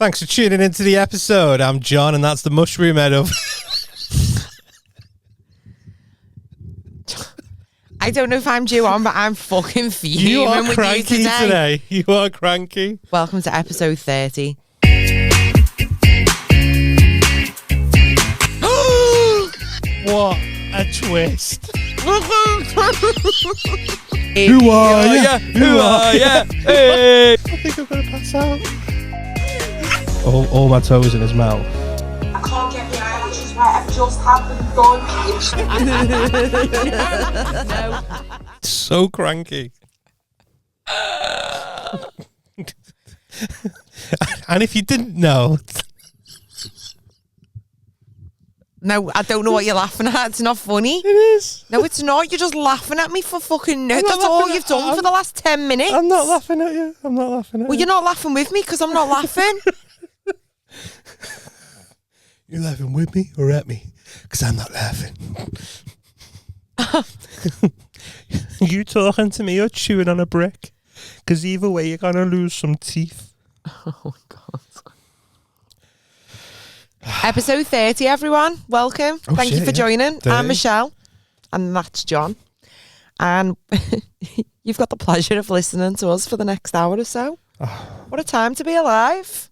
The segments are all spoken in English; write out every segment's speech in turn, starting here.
Thanks for tuning into the episode. I'm John, and that's the Mushroom Head of... I don't know if I'm due on, but I'm fucking fuming You are with cranky you today. You are cranky. Welcome to episode 30. What a twist. Who are ya? Who are ya? Hey. I think I'm going to pass out. All my toes in his mouth. I can't get the eyelashes right. I've just had them done. No. So cranky. And if you didn't know... No, I don't know what you're laughing at. It's not funny. It is. No, it's not. You're just laughing at me for fucking no. That's all you've done for the last 10 minutes. I'm not laughing at you. Well, you're not laughing with me because I'm not laughing. You're laughing with me or at me? Because I'm not laughing. You talking to me or chewing on a brick? Because either way, you're going to lose some teeth. Oh, God. Episode 30, everyone. Welcome. Thank you for joining. 30. I'm Michelle, and that's John. And you've got the pleasure of listening to us for the next hour or so. What a time to be alive.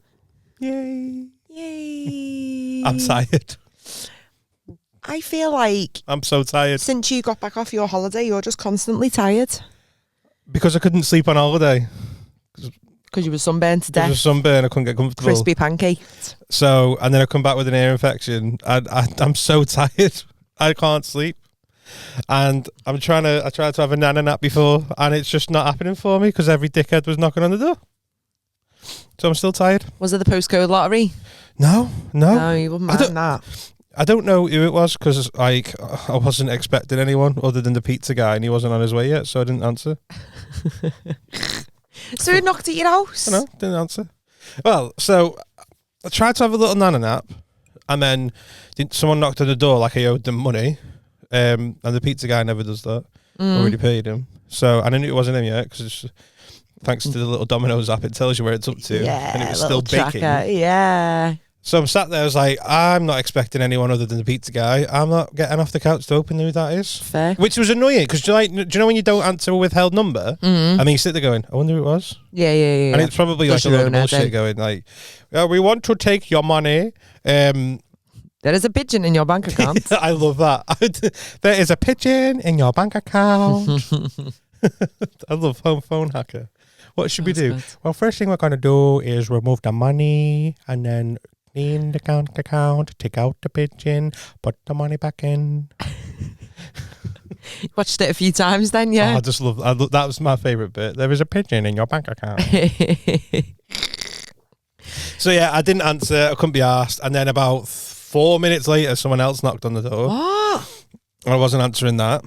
Yay. Yay. I'm tired. I feel like I'm so tired. since you got back off your holiday, you're just constantly tired. Because I couldn't sleep on holiday. Because you were sunburned to There death. was a sunburn, I couldn't get comfortable. Crispy pancakes. So, and then I come back with an ear infection. I'm so tired. I can't sleep. And I tried to have a nana nap before, and it's just not happening for me because every dickhead was knocking on the door. So I'm still tired. Was it the postcode lottery? No. No, you wouldn't mind that. I don't know who it was because I wasn't expecting anyone other than the pizza guy, and he wasn't on his way yet, so I didn't answer. So he knocked at your house? No, didn't answer. Well, so I tried to have a little nana nap, and then someone knocked on the door like I owed them money, and the pizza guy never does that. Already paid him. So and I knew it wasn't him yet because thanks to the little Domino's app, it tells you where it's up to, and it was still baking. Yeah. So I'm sat there, I was like, I'm not expecting anyone other than the pizza guy. I'm not getting off the couch to open who that is. Fair. Which was annoying, because do you know when you don't answer a withheld number? And then you sit there going, I wonder who it was? Yeah. And it's probably like a load of bullshit going like, we want to take your money. There is a pigeon in your bank account. I love that. There is a pigeon in your bank account. I love phone hacker. What should we do? Good. Well, first thing we're going to do is remove the money and then clean the account, take out the pigeon, put the money back in. Watched it a few times then, yeah. Oh, I just love that was my favourite bit. There is a pigeon in your bank account. So yeah, I didn't answer. I couldn't be asked. And then about 4 minutes later, someone else knocked on the door. What? I wasn't answering that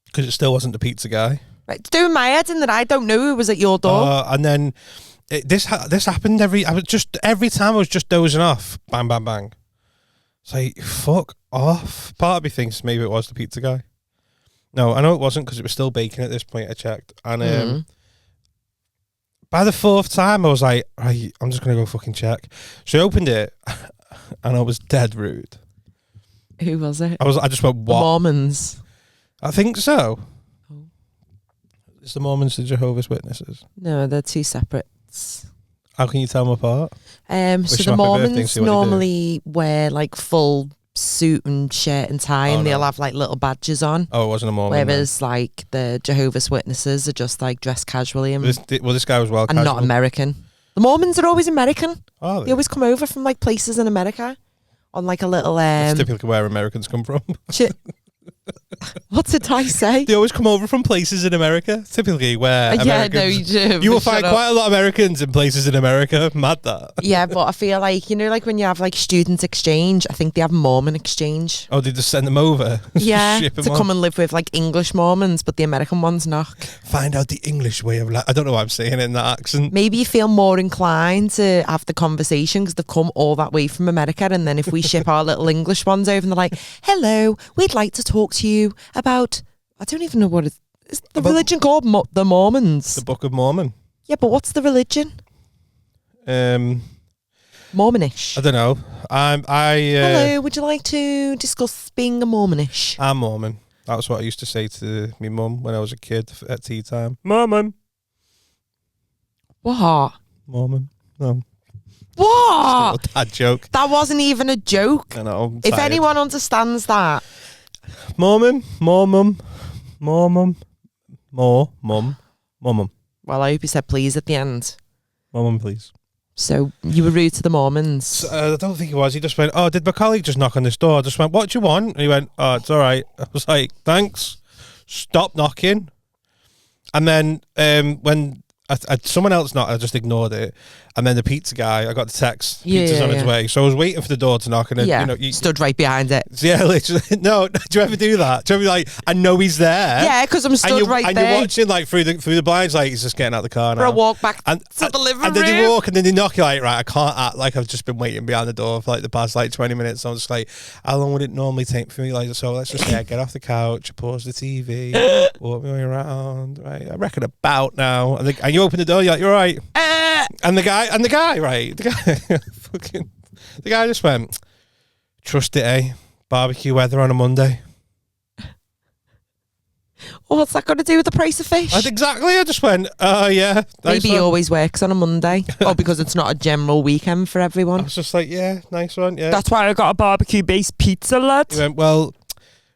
because it still wasn't the pizza guy. Right, it's doing my head in that I don't know who was at your door. And then this happened every time I was just dozing off. Bang, bang, bang. It's like, fuck off. Part of me thinks maybe it was the pizza guy. No, I know it wasn't because it was still baking at this point. I checked. And by the fourth time, I was like, right, I'm just going to go fucking check. So I opened it and I was dead rude. Who was it? I just went, what? The Mormons. I think so. It's the Mormons, the Jehovah's Witnesses. No, they're two separate. How can you tell them apart? So the Mormons normally wear like full suit and shirt and tie, and they'll have like little badges on. Oh, it wasn't a Mormon. Whereas like the Jehovah's Witnesses are just like dressed casually and this guy was well and casual. not American. The Mormons are always American. Oh, They always come over from like places in America on like a little That's typically where Americans come from. What did I say? They always come over from places in America, typically where Americans... no, you do. You will find quite a lot of Americans in places in America. Mad that. Yeah, but I feel like, like when you have like student exchange, I think they have Mormon exchange. Oh, they just send them over? Yeah, Ship them to come and live with like English Mormons, but the American ones not. Find out the English way of life. I don't know why I'm saying it in that accent. Maybe you feel more inclined to have the conversation because they've come all that way from America, and then if we ship our little English ones over and they're like, hello, we'd like to talk to you about, I don't even know what it is. The religion called the Mormons. The Book of Mormon. Yeah, but what's the religion? Mormonish. I don't know. Hello, would you like to discuss being a Mormonish? I'm Mormon. That was what I used to say to my mum when I was a kid at tea time. Mormon. What? Mormon. No. What? Just a little dad joke. That wasn't even a joke. I know. I'm If tired. anyone understands that. Mormon, more mum, more mum, more mum, more mum. Well, I hope you said please at the end. More mum, please. So you were rude to the Mormons. I don't think he was. He just went, oh, did my colleague just knock on this door? I just went, what do you want? And he went, oh, it's all right. I was like, thanks. Stop knocking. And then when someone else knocked, I just ignored it. And then the pizza guy, I got the text, pizza's on its way. So I was waiting for the door to knock. And then, you stood right behind it. Yeah, literally. No, do you ever do that? Do you ever be like, I know he's there? Yeah, because I'm stood right there. And you're watching like through the blinds, like he's just getting out of the car now. For a walk back to the living room. And then you walk and then you knock, you're like, right, I can't act like I've just been waiting behind the door for like the past like 20 minutes. So I'm just like, how long would it normally take for me? Like, so let's just say I get off the couch, pause the TV, walk my way around, right? I reckon about now. And you open the door, you're like, you're right. And the guy, right? The guy just went, trust it, eh? Barbecue weather on a Monday. Well, what's that got to do with the price of fish? Exactly. I just went, yeah. Maybe he always works on a Monday. Or because it's not a general weekend for everyone. I was just like, yeah, nice one, yeah. That's why I got a barbecue-based pizza, lad. He went, well,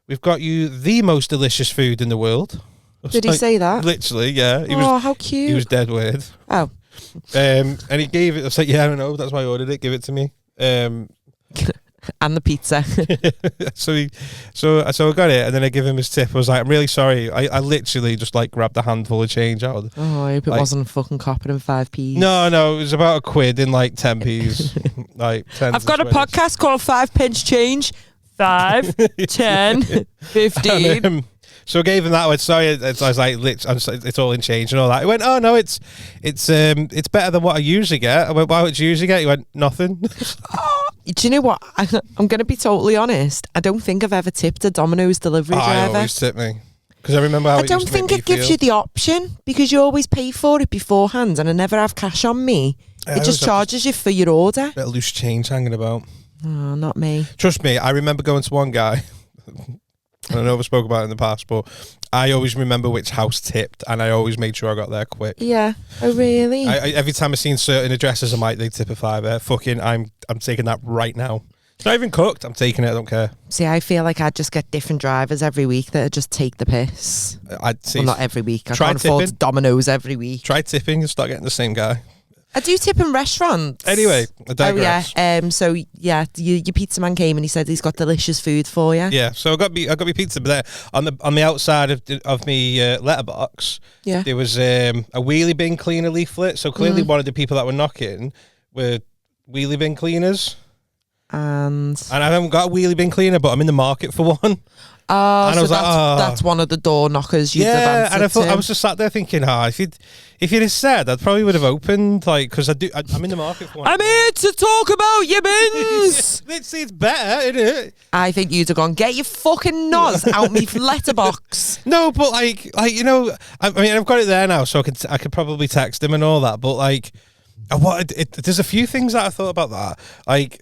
we've got you the most delicious food in the world. Did he say that? Literally, yeah. How cute. He was dead weird. Oh. And he gave it. I was like, yeah, I don't know. That's why I ordered it. Give it to me. And the pizza. So I got it, and then I give him his tip. I was like, I'm really sorry. I literally just like grabbed a handful of change out. I hope it wasn't fucking copper and 5p. No, it was about £1 in like 10p's. Like 10. I've got a podcast called 5 pence change. 5, 10, 15. And, so I gave him that. I went, sorry, I was like, it's all in change and all that. He went, oh no, it's better than what I usually get. I went, why would you usually get? He went, nothing. Do you know what? I'm going to be totally honest. I don't think I've ever tipped a Domino's delivery driver. I always tip me. Because I remember how I don't think it gives you the option because you always pay for it beforehand and I never have cash on me. It just charges you for your order. Bit of loose change hanging about. Oh, not me. Trust me, I remember going to one guy. I know I've spoke about it in the past, but I always remember which house tipped, and I always made sure I got there quick. Yeah. Oh, really? Every time I've seen certain addresses, I'm like, they tip a £5. Fucking, I'm taking that right now. It's not even cooked. I'm taking it. I don't care. See, I feel like I'd just get different drivers every week that just take the piss. I'd see. Well, not every week. I can't afford Domino's every week. Try tipping and start getting the same guy. I do tip in restaurants. Anyway, I digress. Oh yeah. So yeah, your pizza man came and he said he's got delicious food for you. Yeah. So I got me pizza, but there on the outside of me letterbox, there was a wheelie bin cleaner leaflet. So clearly, one of the people that were knocking were wheelie bin cleaners. And I haven't got a wheelie bin cleaner, but I'm in the market for one. Oh, so that's one of the door knockers you'd have answered and I thought to. I was just sat there thinking, if you'd have said, I probably would have opened, like, because I'm in the market for one. I'm here to talk about your bins. It's better, isn't it? I think you'd have gone, get your fucking nose out me letterbox. No, but like you know, I mean, I've got it there now, so I could probably text him and all that. But like, there's a few things that I thought about that, like.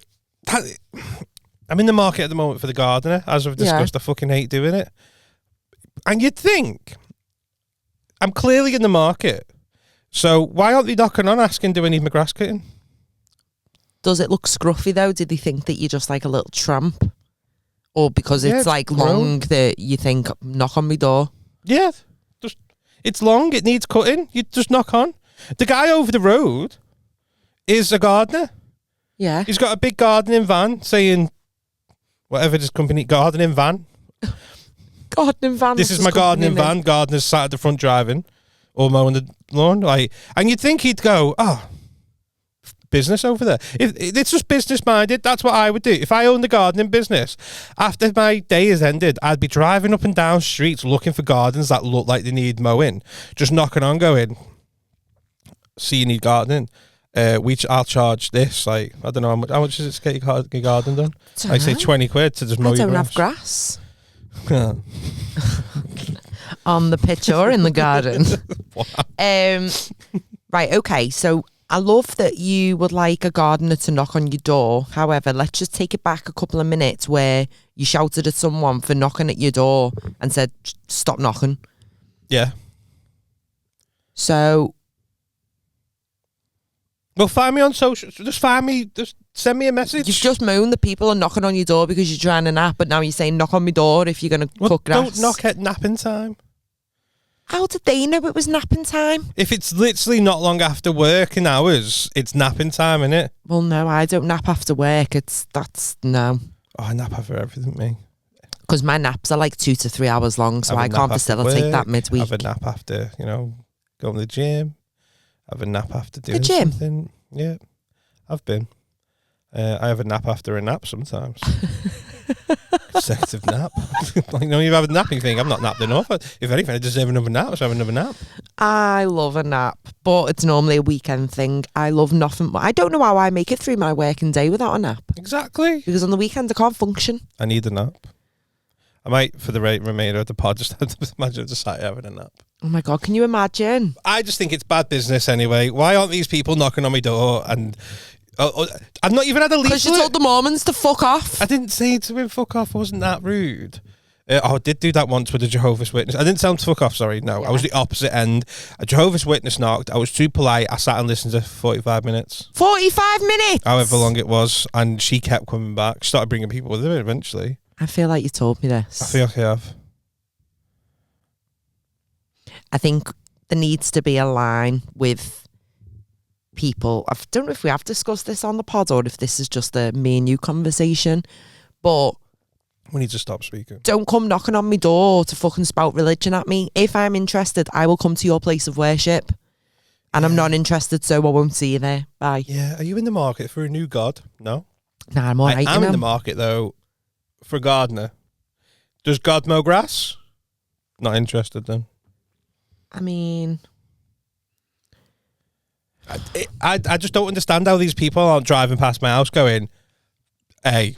I'm in the market at the moment for the gardener, as we've discussed. I fucking hate doing it. And you'd think, I'm clearly in the market, so why aren't they knocking on asking, do I need my grass cutting? Does it look scruffy though? Did they think that you're just like a little tramp? Or because it's like long that you think, knock on my door? Yeah, it's long, it needs cutting, you just knock on. The guy over the road is a gardener. Yeah. He's got a big gardening van saying, whatever this company, gardening van. Gardening van. This is my gardening van. Gardener's sat at the front driving or mowing the lawn. Like, and you'd think he'd go, business over there. If it's just business minded, that's what I would do. If I owned a gardening business, after my day is ended, I'd be driving up and down streets looking for gardens that look like they need mowing, just knocking on, going, see, you need gardening. I'll charge this, like, I don't know how much is it to get your garden done? I say 20 quid to just mow your grass. I don't have grass. On the pitch or in the garden. Wow. Right, okay, so I love that you would like a gardener to knock on your door. However, let's just take it back a couple of minutes where you shouted at someone for knocking at your door and said, stop knocking. Yeah. So, Well, find me on social. Just find me. Just send me a message. you've just moaned that people are knocking on your door because you're trying to nap, but now you're saying knock on my door if you're going to cook grass. Don't knock at napping time. How did they know it was napping time? If it's literally not long after working hours, it's napping time, innit? Well, no, I don't nap after work. No. Oh, I nap after everything, me. Because my naps are like 2 to 3 hours long, so I can't facilitate that midweek. Have a nap after, going to the gym. Have a nap after doing The gym? something. Yeah, I've been. I have a nap after a nap sometimes. Consecutive nap. You have a napping thing. I'm not napped enough. If anything, I deserve another nap, so have another nap. I love a nap, but it's normally a weekend thing. I love nothing more. I don't know how I make it through my working day without a nap. Exactly. Because on the weekend, I can't function. I need a nap. I might, for the remainder of the pod, just have to imagine just sat having a nap. Oh my God, can you imagine? I just think it's bad business anyway. Why aren't these people knocking on my door and... I've not even had a leaflet. Because you told the Mormons to fuck off. I didn't say to him fuck off. I wasn't that rude. I did do that once with a Jehovah's Witness. I didn't tell him to fuck off, sorry. No, yeah. I was the opposite end. A Jehovah's Witness knocked. I was too polite. I sat and listened to 45 minutes. 45 minutes? However long it was. And she kept coming back. She started bringing people with her eventually. I feel like you told me this. I feel like I have. I think there needs to be a line with people. I don't know if we have discussed this on the pod or if this is just a me and you conversation, but we need to stop speaking. Don't come knocking on my door to fucking spout religion at me. If I'm interested, I will come to your place of worship, and I'm not interested, so I won't see you there. Bye. Yeah, are you in the market for a new god? No. Nah, I'm alright. I'm in the market though for a gardener. Does God mow grass? Not interested then. I mean, I just don't understand how these people aren't driving past my house going, hey.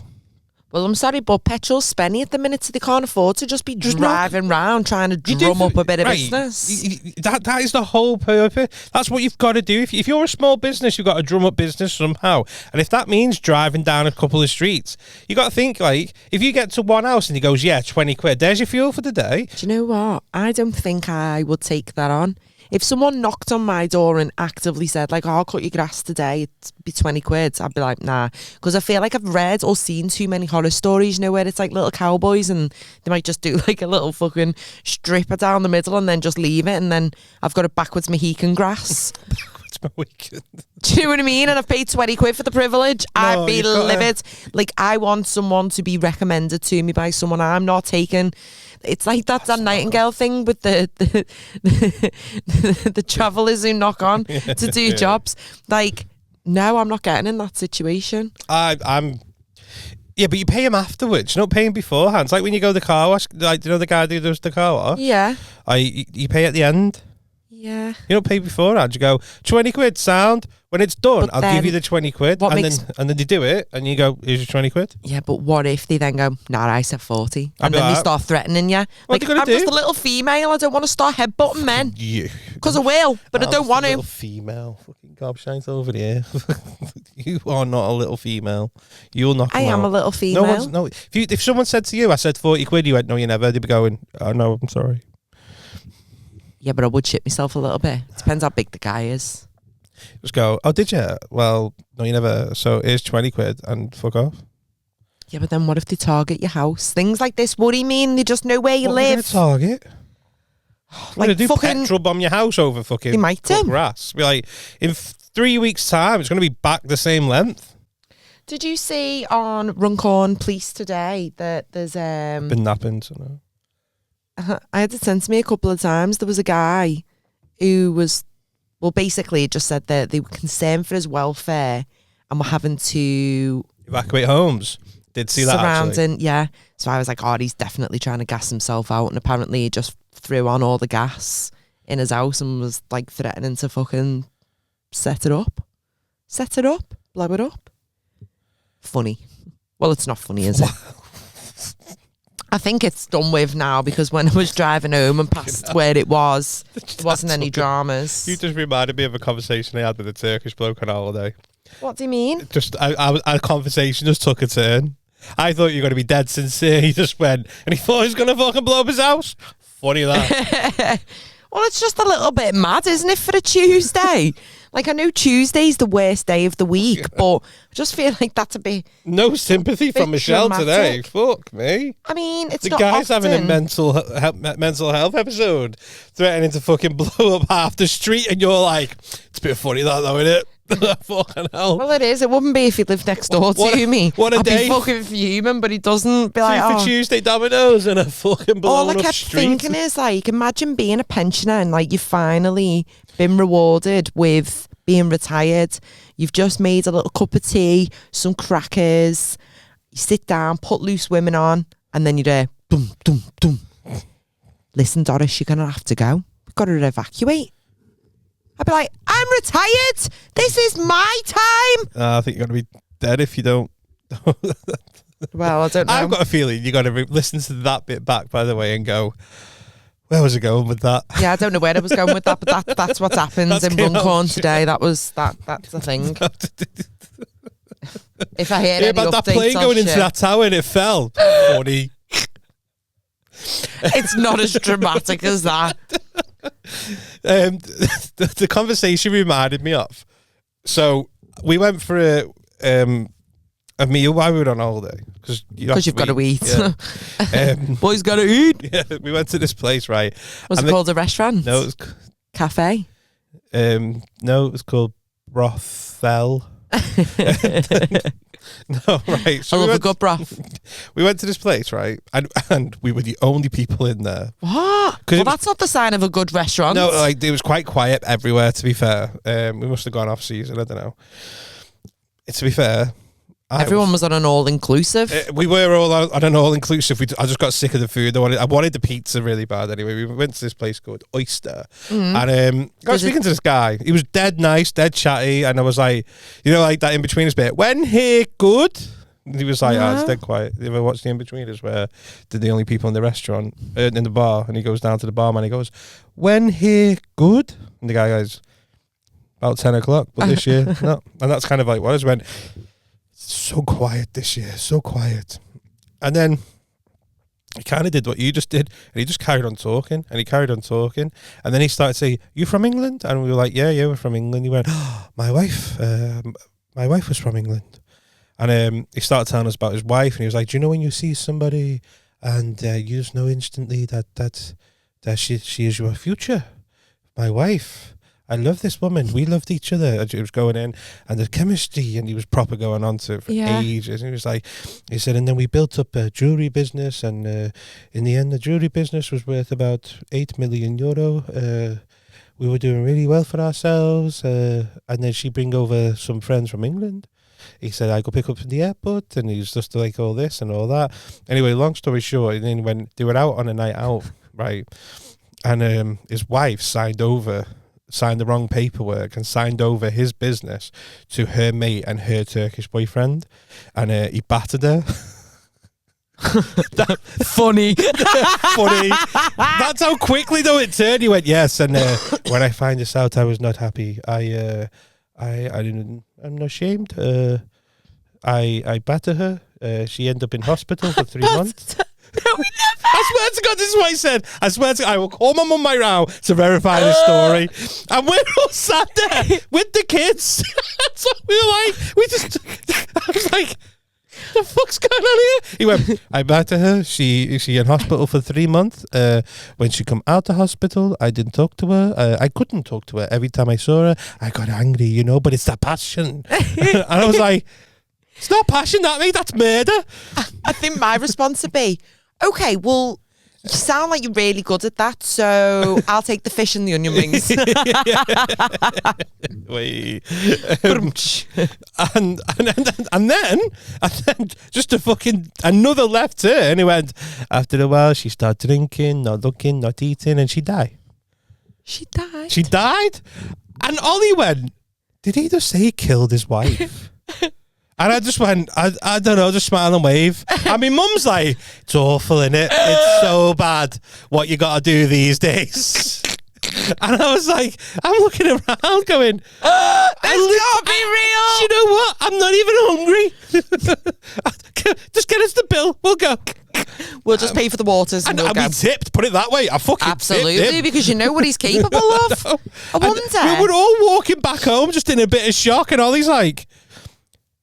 Well, I'm sorry, but petrol's spenny at the minute, so they can't afford to just be driving around trying to drum up a bit of business. That is the whole purpose. That's what you've got to do. If you're a small business, you've got to drum up business somehow. And if that means driving down a couple of streets, you got to think, like, if you get to one house and he goes, yeah, 20 quid, there's your fuel for the day. Do you know what? I don't think I would take that on. If someone knocked on my door and actively said, like, oh, I'll cut your grass today, it'd be 20 quid, I'd be like, nah. Because I feel like I've read or seen too many horror stories, where it's like little cowboys and they might just do like a little fucking stripper down the middle and then just leave it, and then I've got a backwards Mohican grass. Backwards Mohican. Do you know what I mean? And I've paid 20 quid for the privilege. No, I'd be livid. Like, I want someone to be recommended to me by someone I'm not taking. It's like that Dan Nightingale thing with the travellers who knock on to do jobs. Like, no, I'm not getting in that situation. I'm. Yeah, but you pay him afterwards. You don't pay him beforehand. It's like when you go to the car wash. Like, you know the guy who does the car wash? Yeah. You pay at the end. Yeah. You don't pay beforehand. You go, 20 quid, sound. When it's done, I'll give you the 20 quid. And then you do it, and you go, here's your 20 quid. Yeah, but what if they then go, nah, I said 40. And then they start threatening you. What like, I'm just a little female. I don't want to start headbutting men. You. Because I will, but I don't want to. Little female. Fucking gobshites over here. You are not a little female. You'll knock them out. I am a little female. No. If someone said to you, I said 40 quid, you went, no, you never. They'd be going, oh, no, I'm sorry. Yeah, but I would shit myself a little bit. Depends how big the guy is. Just go, oh, did you? Well, no, you never. So here's 20 quid and fuck off. Yeah, but then what if they target your house? Things like this worry me, and they just know where you live. What are they target? Like, do fucking petrol bomb your house over fucking they might do. Grass. Be like, in 3 weeks' time, it's going to be back the same length. Did you see on Runcorn Police today that there's been napping, so no. I had it sent to me a couple of times. There was a guy who was, well, basically it just said that they were concerned for his welfare and were having to evacuate homes. Did see that actually. Yeah. So I was like, oh, he's definitely trying to gas himself out, and apparently he just threw on all the gas in his house and was like threatening to fucking set it up, blow it up. Funny. Well, it's not funny, is it? I think it's done with now because when I was driving home and past where it was, there wasn't any dramas. You just reminded me of a conversation I had with a Turkish bloke on holiday. What do you mean? Just our conversation just took a turn. I thought you were going to be dead sincere. He just went, and he thought he was going to fucking blow up his house. Funny that. Well, it's just a little bit mad, isn't it, for a Tuesday? Like, I know Tuesday's the worst day of the week, but I just feel like that's a bit... No sympathy from Michelle dramatic. today. Fuck me. I mean, it's The not guy's often. having a mental health episode, threatening to fucking blow up half the street, and you're like, it's a bit funny that though, isn't it? Fucking hell. Well, it is. It wouldn't be if he lived next door to me. What a I'd day. be fucking fuming, but he doesn't be like, For oh. Tuesday Domino's and a fucking blown All I up kept street. thinking is, like, imagine being a pensioner and, like, you've finally been rewarded with being retired. You've just made a little cup of tea, some crackers. You sit down, put Loose Women on, and then you're there, dum, dum, dum. Listen, Doris, you're going to have to go. We've got to evacuate. I'd be like, I'm retired. This is my time. I think you're going to be dead if you don't. Well, I don't know. I've got a feeling you got to listen to that bit back, by the way, and go, where was it going with that? Yeah, I don't know where I was going with that, but that's what happens That's in came out. Runcorn today. That's a thing. If I hear any About that updates, plane I'll going into share. that tower and it fell. Funny. It's not as dramatic as that. The conversation reminded me of. So we went for a meal while we were on holiday because You've got to eat. Yeah. Boys got to eat. Yeah, we went to this place, right? Was And it called a restaurant? No, it was, Cafe? no, it was called Brothel. No, right. So I we love a went, good broth. we went to this place, right? And we were the only people in there. What? 'Cause Well, it was- that's not the sign of a good restaurant. No, like it was quite quiet everywhere. To be fair, we must have gone off season. I don't know. To be fair, Everyone was on an all-inclusive. we were all on an all-inclusive. I just got sick of the food. I wanted the pizza really bad. Anyway, we went to this place called Oyster, and I was speaking to this guy. He was dead nice, dead chatty, and I was like, you know, like that in betweeners bit. When here, good. And he was like, it's dead quiet. You ever watched the in betweeners where they're the only people in the restaurant, in the bar, and he goes down to the barman. He goes, when here, good. And the guy goes, about 10 o'clock, but this year, no. And that's kind of like what I just went. So quiet this year, so quiet. And then he kind of did what you just did, and he just carried on talking, and he carried on talking, and then he started saying, "You from England?" And we were like, "Yeah, we're from England." He went, oh, my wife was from England." And he started telling us about his wife, and he was like, "Do you know when you see somebody, and you just know instantly that she is your future? My wife. I love this woman. We loved each other." It was going in, and the chemistry, and he was proper going on to it for ages. And he was like, he said, and then we built up a jewelry business, and in the end, the jewelry business was worth about €8 million. We were doing really well for ourselves, and then she bring over some friends from England. He said, I go pick up from the airport, and he's just like all this and all that. Anyway, long story short, and then when they were out on a night out, right, and his wife signed the wrong paperwork and signed over his business to her mate and her Turkish boyfriend, and he battered her. Funny. Funny. That's how quickly though it turned. He went, yes, and when I find this out, I was not happy. I'm not ashamed. I batter her. She ended up in hospital for 3 months. No, we never. I swear to God, this is what he said. I swear to God, I will call my mum right now to verify the story. And we're all sat there with the kids. So we were like, I was like, the fuck's going on here? He went, I back to her. She in hospital for 3 months. When she come out of hospital, I didn't talk to her. I couldn't talk to her. Every time I saw her, I got angry, but it's that passion. And I was like, it's not passion, that, mate. That's murder. I think my response would be, okay, well, you sound like you're really good at that, so I'll take the fish and the onion rings. Wait. And then just a fucking another left turn. He went, after a while she started drinking, not looking, not eating, and she died. She died. She died? And Ollie went, did he just say he killed his wife? And I just went, I don't know, just smile and wave. And my mum's like, it's awful, innit? It's so bad what you got to do these days. And I was like, I'm looking around going, this can't be real. You know what? I'm not even hungry. Just get us the bill. We'll go. We'll just pay for the waters and we'll go. We tipped, put it that way. I fucking Absolutely, tipped him. because you know what he's capable of. I wonder. We were all walking back home just in a bit of shock, and Ollie's like,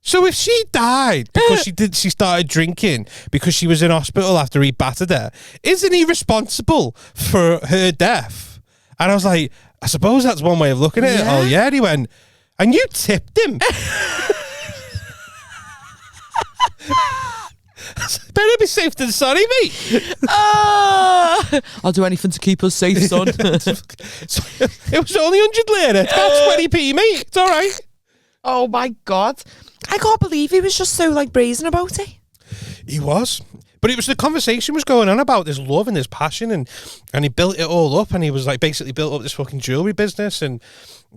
so if she died because she started drinking because she was in hospital after he battered her, isn't he responsible for her death? And I was like, I suppose that's one way of looking at it. Oh yeah, and he went, and you tipped him. Better be safe than sorry, mate. I'll do anything to keep us safe, son. It was only 100 lira. It's about 20p, mate. It's all right. Oh my God. I can't believe he was just so like brazen about it. He was. But it was the conversation was going on about this love and this passion, and he built it all up, and he was like basically built up this fucking jewelry business, and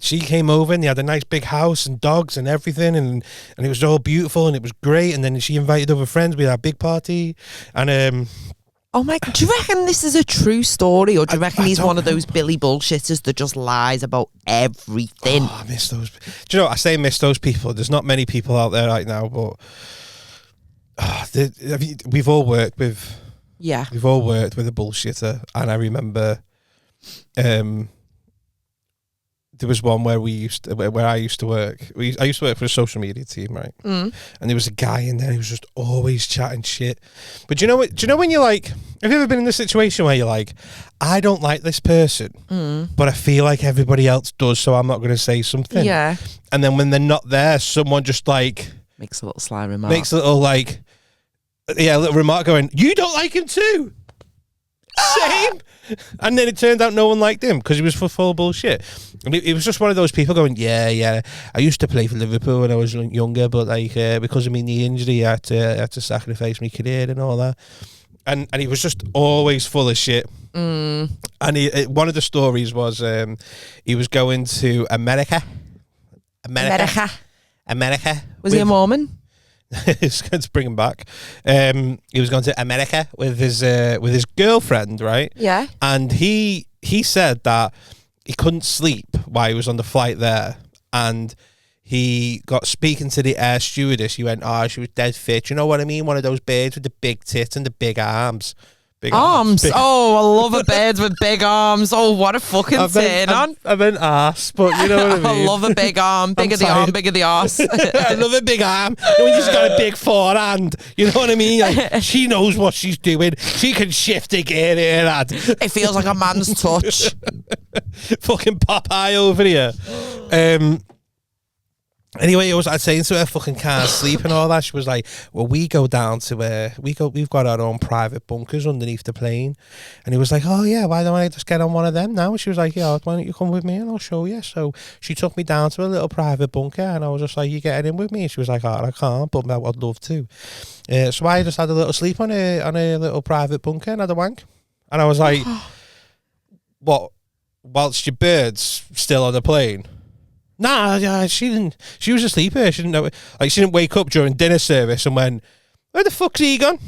she came over and they had a nice big house and dogs and everything, and it was all beautiful and it was great, and then she invited over friends. We had a big party, and oh my, do you reckon this is a true story, or do you reckon he's one of those Billy bullshitters that just lies about everything? Oh, I miss those. Do you know what? I say miss those people. There's not many people out there right now, but we've all worked with a bullshitter, and I remember there was one where I used to work. I used to work for a social media team, right? And there was a guy in there who was just always chatting shit. But do you know what? Do you know when you're like, have you ever been in a situation where you're like, I don't like this person, but I feel like everybody else does, so I'm not going to say something. Yeah. And then when they're not there, someone just like makes a little sly remark. Makes a little like, a little remark going, you don't like him too? Same. And then it turned out no one liked him because he was full of bullshit. And it was just one of those people going, yeah, I used to play for Liverpool when I was younger, but like because of my knee injury, I had to sacrifice my career and all that. And he was just always full of shit. And one of the stories was he was going to America. Was he a Mormon? It's going to bring him back. He was going to America with his girlfriend, right? Yeah. And he said that he couldn't sleep while he was on the flight there, and he got speaking to the air stewardess. He went, she was dead fit. You know what I mean? One of those birds with the big tits and the big arms. Big arms. Oh, I love a bird with big arms. Oh, what a fucking turn on. I meant ass, but you know what I mean. I love a big arm. Bigger the arm, bigger the arse. I love a big arm. When she's got a big forehand. You know what I mean? Like, she knows what she's doing. She can shift a gear in her hand. It feels like a man's touch. Fucking Popeye over here. Anyway, I was saying to her, fucking can't sleep and all that. She was like, well, we go down to we've got our own private bunkers underneath the plane. And he was like, oh yeah, why don't I just get on one of them now? And she was like, yeah, why don't you come with me and I'll show you. So she took me down to a little private bunker, and I was just like, you getting in with me? And she was like, I can't, but I'd love to. So I just had a little sleep on a little private bunker and had a wank. And I was like, what, whilst your bird's still on the plane? Nah, she didn't. She was asleep here. She didn't know. Like, she didn't wake up during dinner service and went, "Where the fuck's he gone?"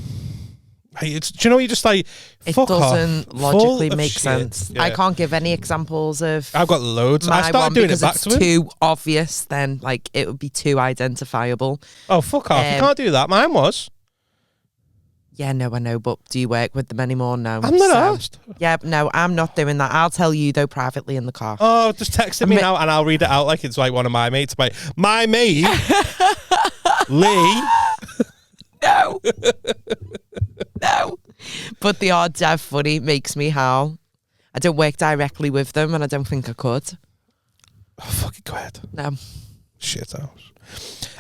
Like, do you know? You just like, it fuck doesn't off. logically make sense. Yeah. I can't give any examples of. I've got loads. I started doing it back to him. It's too obvious. Then, like, it would be too identifiable. Oh, fuck off! You can't do that. Mine was. Yeah, no, I know, but do you work with them anymore now? I'm not asked. Yeah, no, I'm not doing that. I'll tell you, though, privately in the car. Oh, just text me now and I'll read it out like it's like one of my mates. My mate, Lee. No. No. But the odd dev funny makes me howl. I don't work directly with them, and I don't think I could. Oh, fucking quiet. No. Shit house.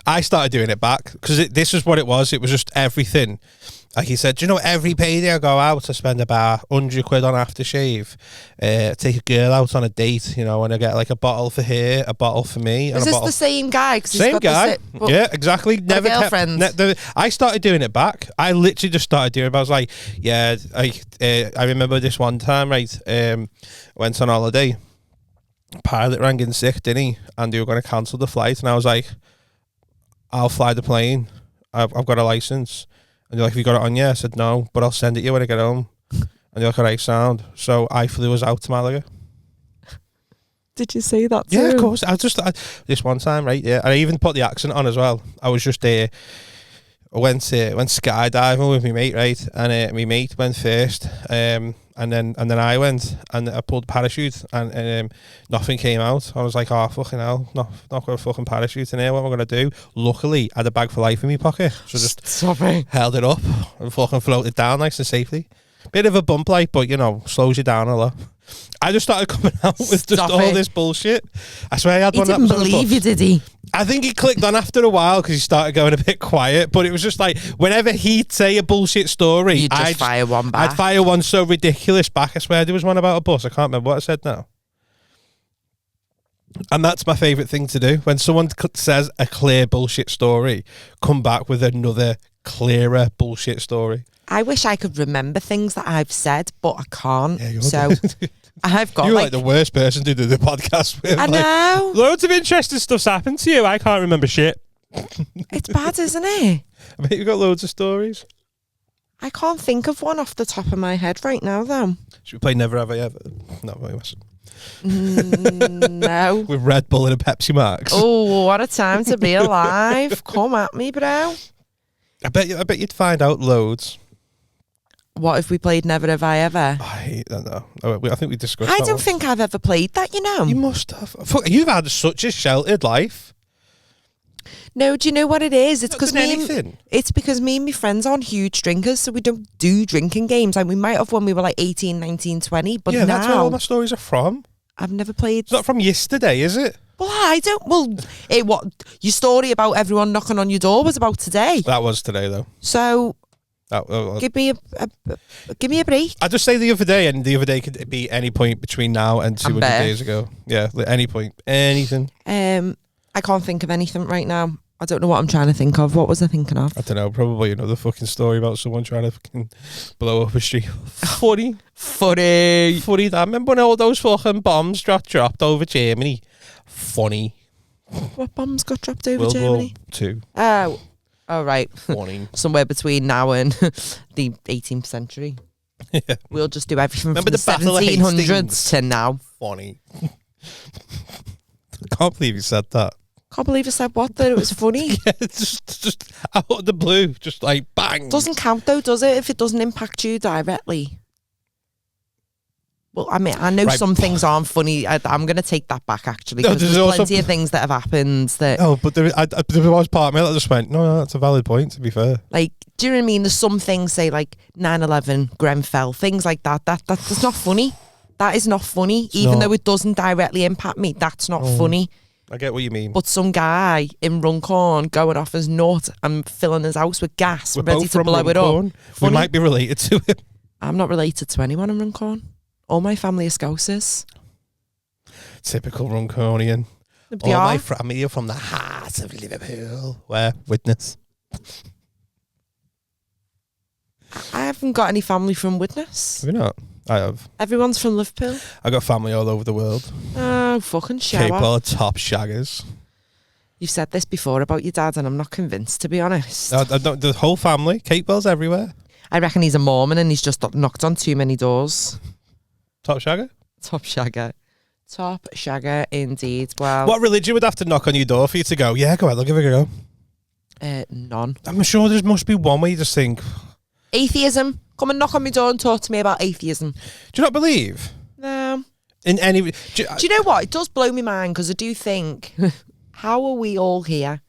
I started doing it back because this is what it was. It was just everything. Like he said, do you know, every payday I go out, I spend about 100 quid on aftershave, take a girl out on a date, you know, and I get like a bottle for her, a bottle for me. Is this the same guy? Same guy. Yeah, exactly. Never girlfriend. I started doing it back. I literally just started doing it. I was like, yeah, I remember this one time, right? Went on holiday. Pilot rang in sick, didn't he? And they were going to cancel the flight. And I was like, I'll fly the plane. I've got a license. And they're like, have you got it on you? I said, no, but I'll send it you when I get home. And they're like, all right, sound. So I flew us out to Malaga. Did you say that too? Yeah, of course. This one time, right? Yeah, and I even put the accent on as well. I was just there. I went skydiving with my mate, right? And my mate went first, and then I went, and I pulled the parachute, and nothing came out. I was like, oh fucking hell, not got a fucking parachute in here. What am I gonna do? Luckily, I had a bag for life in my pocket, so just held it up and fucking floated down nice and safely. Bit of a bump, like, but you know, slows you down a lot. I just started coming out with just all this bullshit. I swear I had He one didn't episode. believe you, did he? I think he clicked on after a while because he started going a bit quiet. But it was just like whenever he'd say a bullshit story, I'd fire one back. I'd fire one so ridiculous back. I swear there was one about a bus. I can't remember what I said now. And that's my favourite thing to do. When someone says a clear bullshit story, come back with another clearer bullshit story. I wish I could remember things that I've said, but I can't. Yeah, so I've got You're like the worst person to do the podcast with. I know. Loads of interesting stuff's happened to you. I can't remember shit. It's bad, isn't it? I bet you've got loads of stories. I can't think of one off the top of my head right now, though. Should we play Never Have I Ever? No, we mustn't. No. With Red Bull and a Pepsi Max. Oh, what a time to be alive. Come at me, bro. I bet you'd find out loads. What if we played Never Have I Ever? I don't know. I think we discussed I that don't one. think I've ever played that, you know. You must have. Fuck, you've had such a sheltered life. No, do you know what it is? It's Not because done me anything. it's because me and my friends aren't huge drinkers, so we don't do drinking games. Like, we might have when we were like 18, 19, 20, but Yeah, that's where all my now stories are from. I've never played. It's not from yesterday, is it? Well, I don't. Well, what your story about everyone knocking on your door was about today. That was today, though. So That, give me a break. I just say the other day, and the other day could be any point between now and 200 bet. days ago. Yeah, any point, anything. I can't think of anything right now. I don't know what I'm trying to think of. What was I thinking of? I don't know. Probably another fucking story about someone trying to fucking blow up a street. Funny. Funny. I remember when all those fucking bombs dropped over Germany. Funny. What bombs got dropped over World Germany? War II. Oh, all right. Funny. Somewhere between now and the 18th century. Yeah. We'll just do everything Remember from the the Battle of 1700s Hastings? to now. Funny. I can't believe you said that. Can't believe I said what, that it was funny. Yeah, it's just out of the blue. Just like bang. Doesn't count though, does it, if it doesn't impact you directly? Well, I mean, I know Right. some things aren't funny. I'm going to take that back, actually, No, because there's there's also- plenty of things that have happened that, Oh, but there was part of me that just went, no, that's a valid point, to be fair. like, do you know what I mean? There's some things, say, like 9/11, Grenfell, things like that. That's not funny. That is not funny. Even not. though it doesn't directly impact me, that's not Oh. funny. I get what you mean. But some guy in Runcorn going off his nut and filling his house with gas, We're ready both to from blow it up. Runcorn. We Funny. might be related to him. I'm not related to anyone in Runcorn. All my family are Scousers. Typical Runcornian. They All are. my family are from the heart of Liverpool. Where? Witness. I haven't got any family from Widnes. Have you not? I have. Everyone's from Liverpool. I got family all over the world. Oh, fucking shower. Capable top shaggers. You've said this before about your dad, and I'm not convinced, to be honest. The whole family. Kate Bell's everywhere. I reckon he's a Mormon and he's just knocked on too many doors. Top shagger. Top shagger. Top shagger, indeed. Well, What religion would have to knock on your door for you to go, yeah, go ahead, I'll give it a go? none. I'm sure there must be one where you just think, Atheism. Come and knock on my door and talk to me about atheism. do you not believe No. in any... Do you know what? It does blow my mind, because I do think, how are we all here?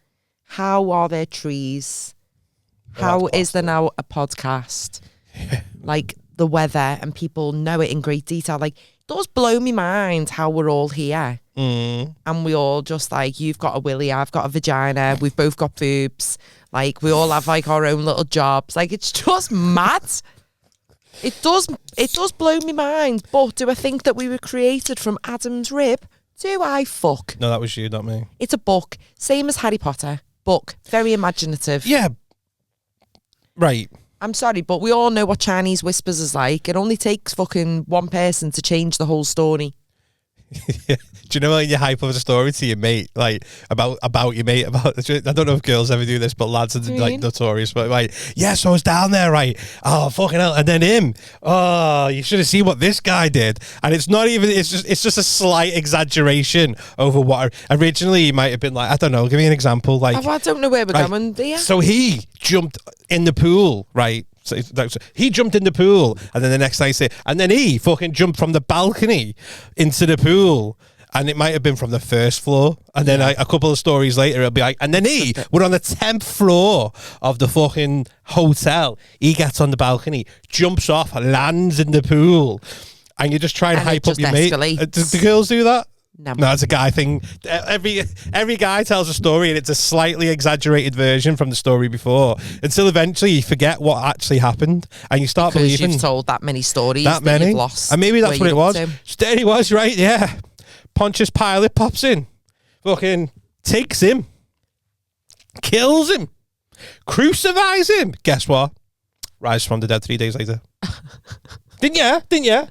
How are there trees? How is there now a podcast? Like the weather, and people know it in great detail. Like, it does blow me mind how we're all here. And we all just like, you've got a willy, I've got a vagina, we've both got boobs. Like, we all have like our own little jobs. Like, it's just mad. It does blow me mind. But do I think that we were created from Adam's rib? Do I fuck? No, that was you, not me. It's a book, same as Harry Potter. Book, very imaginative. Yeah. Right. I'm sorry, but we all know what Chinese Whispers is like. It only takes fucking one person to change the whole story. Do you know when you hype up a story to your mate, like about your mate? I don't know if girls ever do this, but lads are like notorious. But like, yeah, so I was down there, right? Oh, fucking hell! And then him. Oh, you should have seen what this guy did. And it's not even. It's just a slight exaggeration over what originally he might have been like. I don't know. Give me an example. Like, I don't know where we're going there. So he jumped in the pool, right? So he jumped in the pool, and then the next night, and then he fucking jumped from the balcony into the pool. And it might have been from the first floor. And then a couple of stories later, it'll be like, and then he were on the 10th floor of the fucking hotel. He gets on the balcony, jumps off, lands in the pool. And you just try and hype up your mate. Do girls do that? No, it's a guy thing. Every guy tells a story and it's a slightly exaggerated version from the story before, until eventually you forget what actually happened and you start believing. You've told that many stories that you've lost. And maybe that's what it was. There he was, right? Yeah. Pontius Pilate pops in, fucking takes him, kills him, crucifies him. Guess what? Rise from the dead 3 days later. Didn't ya?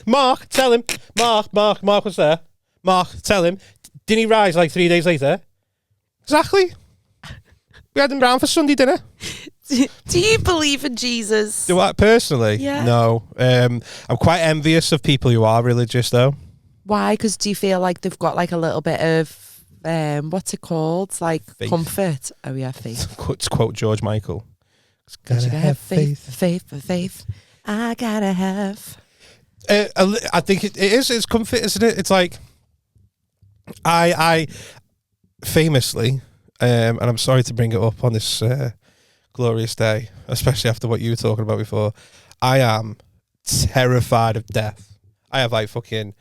Mark, tell him. Mark was there. Mark, tell him. Didn't he rise like 3 days later? Exactly. We had him round for Sunday dinner. Do you believe in Jesus? Do I personally? Yeah. No. I'm quite envious of people who are religious, though. Why? Because do you feel like they've got like a little bit of what's it called? It's like faith. Comfort. Oh yeah, faith. To quote George Michael. Gotta have faith. I gotta have. I think it is. It's comfort, isn't it? It's like I famously, and I'm sorry to bring it up on this glorious day, especially after what you were talking about before. I am terrified of death. I have like fucking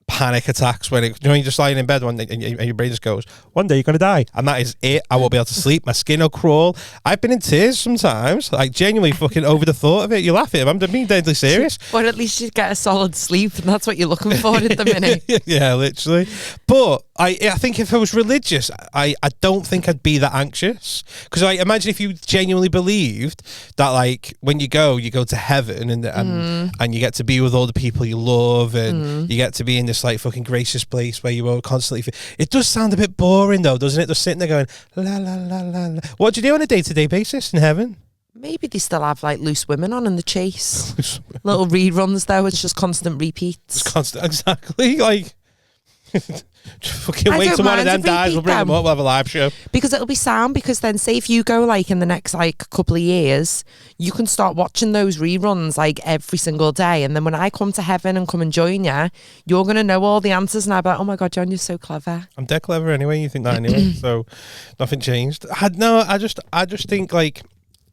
panic attacks when you're just lying in bed one day and your brain just goes, one day you're gonna die, and that is it. I won't be able to sleep. My skin will crawl. I've been in tears sometimes, like genuinely fucking over the thought of it. You laugh at him. I'm being deadly serious. Or at least you get a solid sleep, and that's what you're looking for at the minute. Yeah, literally. But I think if I was religious, I don't think I'd be that anxious, because I imagine if you genuinely believed that, like, when you go to heaven and you get to be with all the people you love, and you get to be in this like fucking gracious place where you will constantly. It does sound a bit boring though, doesn't it? Just sitting there going la la la la la. What do you do on a day-to-day basis in heaven? Maybe they still have like loose women on in the chase. Little reruns though. It's just constant repeats. It's constant, exactly. Like. Fucking wait till one of them dies, we'll bring them up, we'll have a live show. Because it'll be sound, because then say if you go like in the next like couple of years, you can start watching those reruns like every single day, and then when I come to heaven and come and join you, you're going to know all the answers, and I'll be like, oh my God, John, you're so clever. I'm dead clever anyway, you think that anyway. So nothing changed. I just think like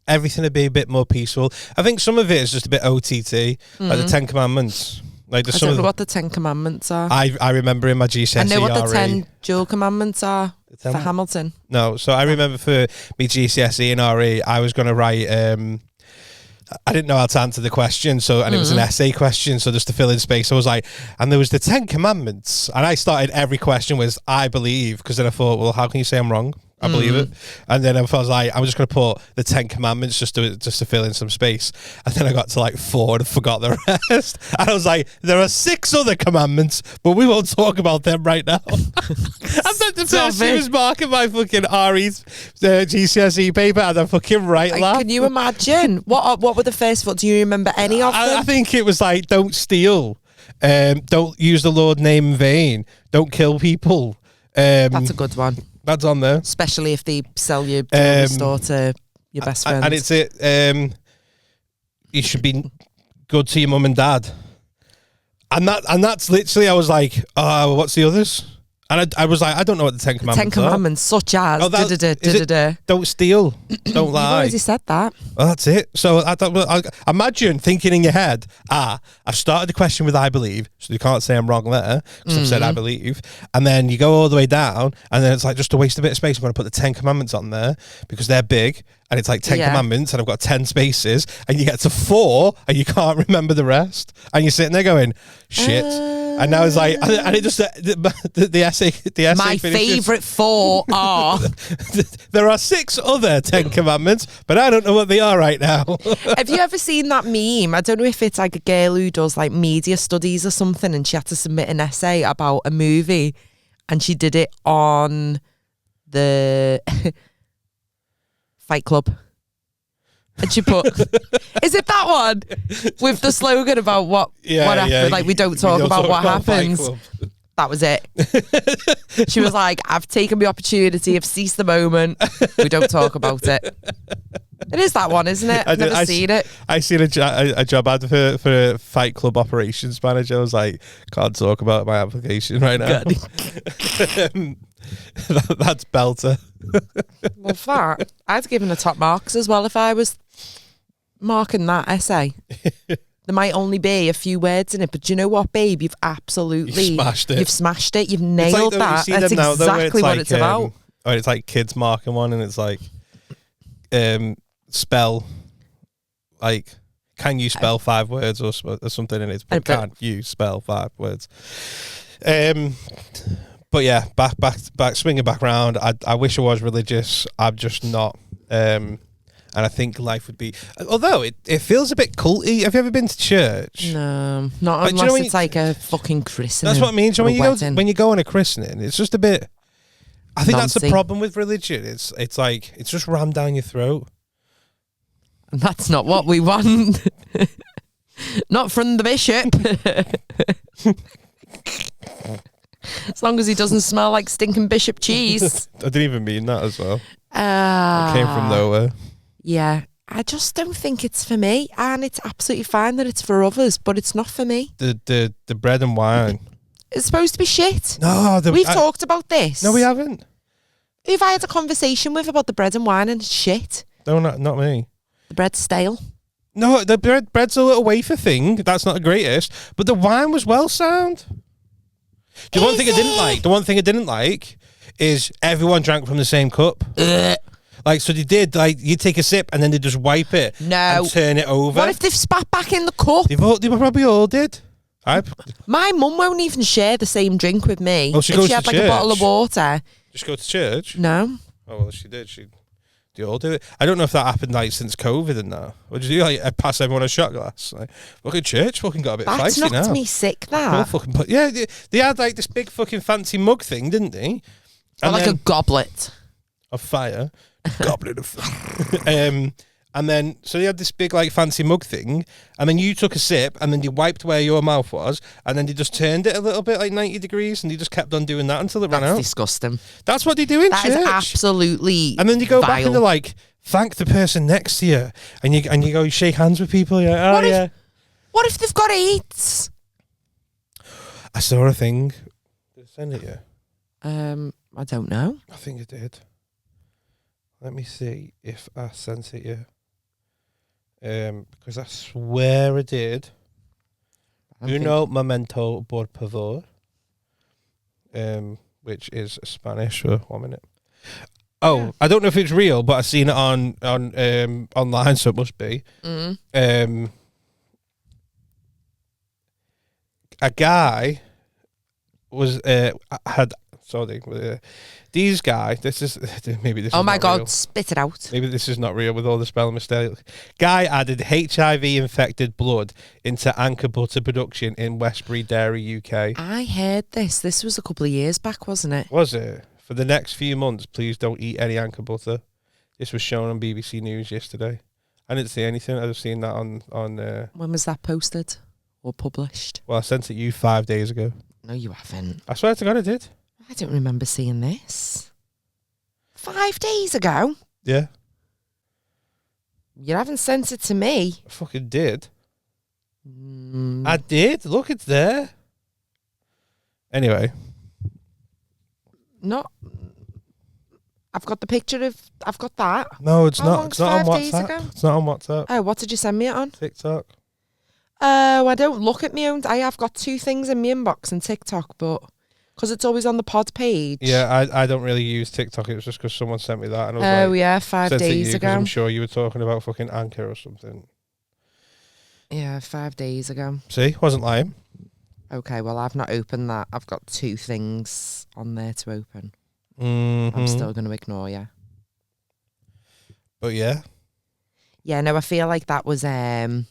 everything would be a bit more peaceful. I think some of it is just a bit OTT, like the 10 Commandments. Like I don't know what the 10 Commandments are. I remember in my GCSE. I know what the 10 dual commandments are for Hamilton. No, so I remember for me GCSE and RE, I was going to write. I didn't know how to answer the question, and it was an essay question, so just to fill in space, I was like, and there was the 10 Commandments, and I started every question with "I believe," because then I thought, well, how can you say I'm wrong? I believe it. And then I was like, I'm just going to put the 10 Commandments just to fill in some space. And then I got to like 4 and forgot the rest. And I was like, there are 6 other commandments, but we won't talk about them right now. And then the person was marking my fucking RE's GCSE paper, and I fucking laugh. Can you imagine? What were the first foot? Do you remember any of them? I think it was like, don't steal. Don't use the Lord's name in vain. Don't kill people. That's a good one. That's on there. Especially if they sell your jewelry store to your best friend. And it's you should be good to your mum and dad. And that's literally, I was like, oh, what's the others? And I was like, I don't know what the 10 Commandments are. 10 Commandments, such as... Don't steal, don't lie. You've already said that. Well, that's it. So I imagine thinking in your head, I've started the question with I believe, so you can't say I'm wrong there, because I've said I believe. And then you go all the way down, and then it's like just to waste a bit of space, I'm going to put the 10 Commandments on there, because they're big, and it's like 10 commandments, and I've got 10 spaces, and you get to 4, and you can't remember the rest. And you're sitting there going, shit. And now it's like, and it just, the essay My finishes. favourite 4 are. There are 6 other 10 commandments, but I don't know what they are right now. Have you ever seen that meme? I don't know if it's like a girl who does like media studies or something, and she had to submit an essay about a movie, and she did it on the Fight Club. And she put, is it that one with the slogan about what happened? Yeah. Like, we don't talk about what Fight happens. Club. That was it. She was like, I've taken the opportunity, I've seized the moment. We don't talk about it. It is that one, isn't it? I've never seen it. I seen a job ad for a Fight Club operations manager. I was like, can't talk about my application right now. That's belter. Well, for that, I'd given her top marks as well if I was marking that essay. There might only be a few words in it, but do you know what, babe? You've absolutely smashed it. You've smashed it. You've nailed like, that. That's exactly what it's about. Or it's like kids marking one, and it's like, spell, like, can you spell 5 words or something? And it's can you spell 5 words? But yeah, back, swinging back round. I wish I was religious. I'm just not. And I think life would be, although it feels a bit culty. Have you ever been to church? No, not Like, unless it's like a fucking christening. That's what I mean. So or when you go on a christening, it's just a bit. I think that's the Nancy. problem with religion. It's like it's just rammed down your throat. And that's not what we want. Not from the bishop. As long as he doesn't smell like stinking bishop cheese. I didn't even mean that as well. It came from nowhere. Yeah, I just don't think it's for me, and it's absolutely fine that it's for others, but it's not for me. The bread and wine. It's supposed to be shit. No, We've talked about this. No, we haven't. Who've I had a conversation with about the bread and wine, and it's shit. No, not me. The bread's stale. No, the bread's a little wafer thing. That's not the greatest, but the wine was well sound. The one thing I didn't like is everyone drank from the same cup. Like, so they did, like, you take a sip and then they just wipe it and turn it over. What if they've spat back in the cup? They probably all did. My mum won't even share the same drink with me. Oh, she if goes she had to like a bottle of church? water. Just go to church? No. Oh, well, she did. They all do it. I don't know if that happened, like, since COVID and that. What did you do? Like, pass everyone a shot glass? Like, fucking church fucking got a bit That's feisty now. knocked me sick, that. Yeah, they had, like, this big fucking fancy mug thing, didn't they? Or like a goblet. Of fire. Goblet of fire. And then, so they had this big, like, fancy mug thing, and then you took a sip, and then you wiped where your mouth was, and then they just turned it a little bit, like 90 degrees, and they just kept on doing that until it ran out. That's disgusting. That's what they do in That church. is absolutely And then you go back vile. and they're like, thank the person next to you, and you go, you shake hands with people, you're like, oh, What if they've got AIDS? I saw a thing. Did I send it you? I don't know. I think it did. Let me see if I sent it you. Because I swear I did. Uno momento por favor. Which is Spanish for 1 minute. Oh, yeah. I don't know if it's real, but I've seen it on online, so it must be. Mm. A guy was these guys. Maybe this. Oh is my not God! real. Spit it out. Maybe this is not real with all the spelling mistakes. Guy added HIV-infected blood into anchor butter production in Westbury Dairy, UK. I heard this. This was a couple of years back, wasn't it? Was it? For the next few months, please don't eat any anchor butter. This was shown on BBC News yesterday. I didn't see anything. I've seen that on. When was that posted or published? Well, I sent it you 5 days ago. No, you haven't. I swear to God, I did. I don't remember seeing this. 5 days ago? Yeah. You haven't sent it to me. I fucking did. I did. Look, it's there. Anyway. Not. I've got the picture of. I've got that. No, it's How not. long's It's not on 5 days WhatsApp. ago? It's not on WhatsApp. Oh, what did you send me it on? TikTok. Oh, I don't look at my own. I have got 2 things in my inbox and TikTok, but because it's always on the pod page. Yeah, I don't really use TikTok. It was just because someone sent me that, and I was like, yeah, 5 sent it days you 'cause ago. I'm sure you were talking about fucking Anchor or something. Yeah, 5 days ago. See, wasn't lying. Okay, well, I've not opened that. I've got 2 things on there to open. Mm-hmm. I'm still going to ignore you. But yeah. Yeah, no, I feel like that was a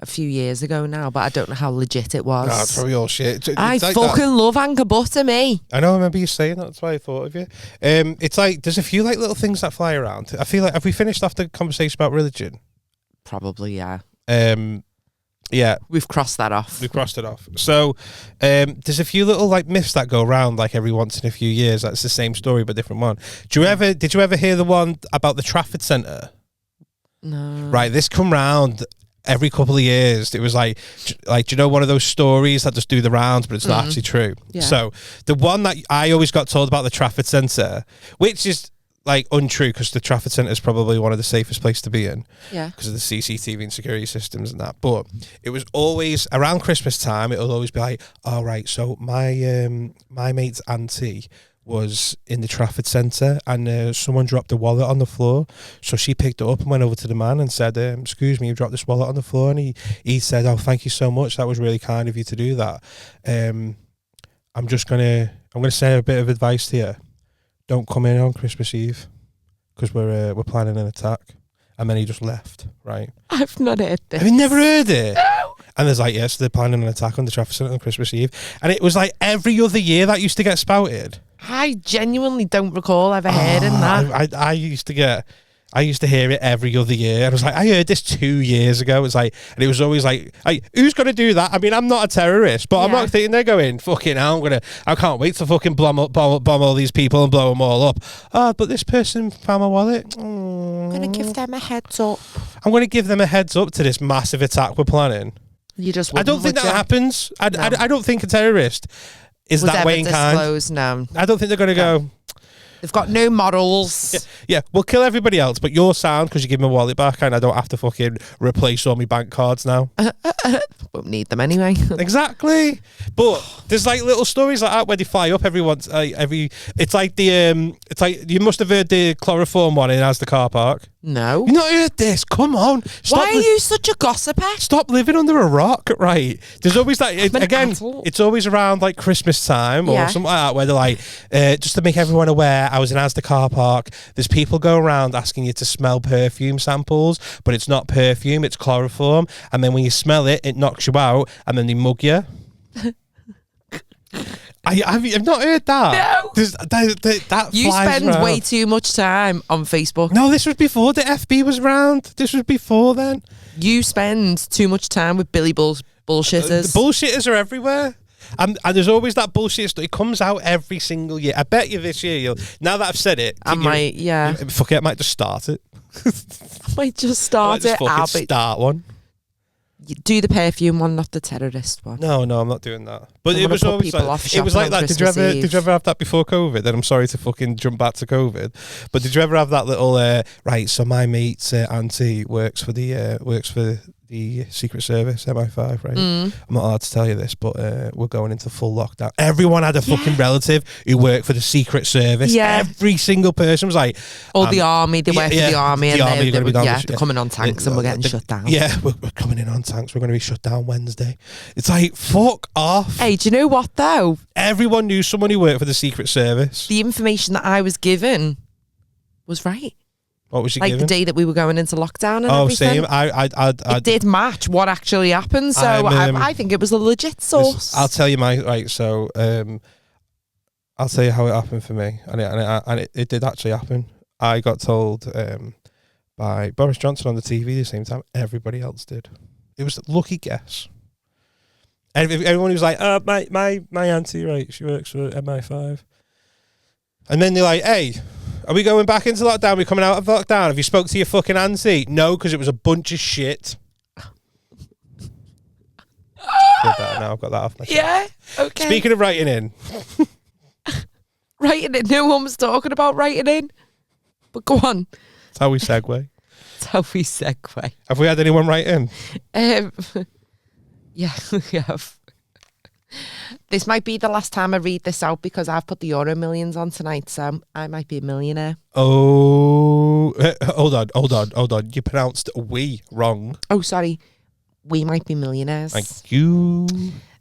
few years ago now, but I don't know how legit it was. Nah, it's probably all shit. It's I like fucking that. love Anchor Butter, me. I know, I remember you saying that. That's why I thought of you. It's like, there's a few like little things that fly around. I feel like, have we finished off the conversation about religion? Probably, yeah. Yeah. We've crossed that off. We've crossed it off. So there's a few little like myths that go around like every once in a few years. That's the same story but different one. Did you ever hear the one about the Trafford Centre? No. Right, this come round every couple of years. It was like do you know one of those stories that just do the rounds but it's not actually true? Yeah. So the one that I always got told about the Trafford Centre, which is like untrue because the Trafford Centre is probably one of the safest places to be in. Yeah. Because of the CCTV and security systems and that. But it was always around Christmas time. It'll always be like, all right, so my mate's auntie was in the Trafford Centre and someone dropped a wallet on the floor. So she picked it up and went over to the man and said, excuse me, you dropped this wallet on the floor. And he said, oh, thank you so much. That was really kind of you to do that. I'm gonna say a bit of advice to you. Don't come in on Christmas Eve because we're planning an attack. And then he just left, right? I've not heard this. Have you never heard it? No. And there's like, yes, they're planning an attack on the Trafford Centre on Christmas Eve. And it was like every other year that used to get spouted. I genuinely don't recall ever hearing that. I used to hear it every other year. And I was like, I heard this 2 years ago. It's like, and it was always like, who's going to do that? I mean, I'm not a terrorist, but I'm not thinking they're going, fucking hell, I can't wait to fucking bomb all these people and blow them all up. Oh, but this person found my wallet. I'm going to give them a heads up. I'm going to give them a heads up to this massive attack we're planning. You just I don't think that happens. I don't think a terrorist is was that ever way in kind. disclosed, no. I don't think they're going to go... They've got no morals. Yeah, we'll kill everybody else, but you're sound because you give me a wallet back and I don't have to fucking replace all my bank cards now. Won't need them anyway. Exactly. But there's like little stories like that where they fly up it's like you must have heard the chloroform one in Asda car park. No. You've not heard this? Come on. Why are you such a gossiper? Stop living under a rock, right? There's always that, it's always around like Christmas time or something like that where they're like, just to make everyone aware, I was in Asda car park. There's people go around asking you to smell perfume samples, but it's not perfume, it's chloroform. And then when you smell it, it knocks you out and then they mug you. I've not heard that. No. That You flies spend around. way too much time on Facebook. No, this was before the FB was around. This was before then. You spend too much time with Billy bullshitters. The bullshitters are everywhere. And there's always that bullshit stuff. It comes out every single year. I bet you this year, now that I've said it, I might, fuck it, I might just start it. I might just start I might just start one. You do the perfume one, not the terrorist one. No, I'm not doing that. But I'm it was gonna put always people like, off it was like shopping on that. Did Christmas you ever have that before COVID? Then I'm sorry to fucking jump back to COVID, but did you ever have that little right? So my mate's auntie works for the Secret Service, MI5, right? I'm not allowed to tell you this, but we're going into full lockdown. Everyone had a fucking relative who worked for the Secret Service. Yeah. Every single person was like... Or the army, they work for the army, and they're coming on tanks and we're getting shut down. Yeah, we're coming in on tanks. We're going to be shut down Wednesday. It's like, fuck off. Hey, do you know what, though? Everyone knew someone who worked for the Secret Service. The information that I was given was right. What was you like given? the day that we were going into lockdown and everything. Same. I it did match what actually happened, so I think it was a legit source. I'll tell you so I'll tell you how it happened for me, and it did actually happen. I got told by Boris Johnson on the TV the same time everybody else did. It was a lucky guess. Everyone was like, "Oh, my auntie, right? She works for MI5," and then they're like, "Hey, are we going back into lockdown? Are we coming out of lockdown? Have you spoke to your fucking auntie?" No, because it was a bunch of shit. Now I've got that off my chest. Yeah, okay. Speaking of writing in. Writing in. No one was talking about writing in. But go on. That's how we segue. That's how we segue. Have we had anyone write in? Yeah, we have. This might be the last time I read this out because I've put the Euro Millions on tonight, so I might be a millionaire. Oh, hold on. You pronounced we wrong. Oh, sorry. We might be millionaires. Thank you.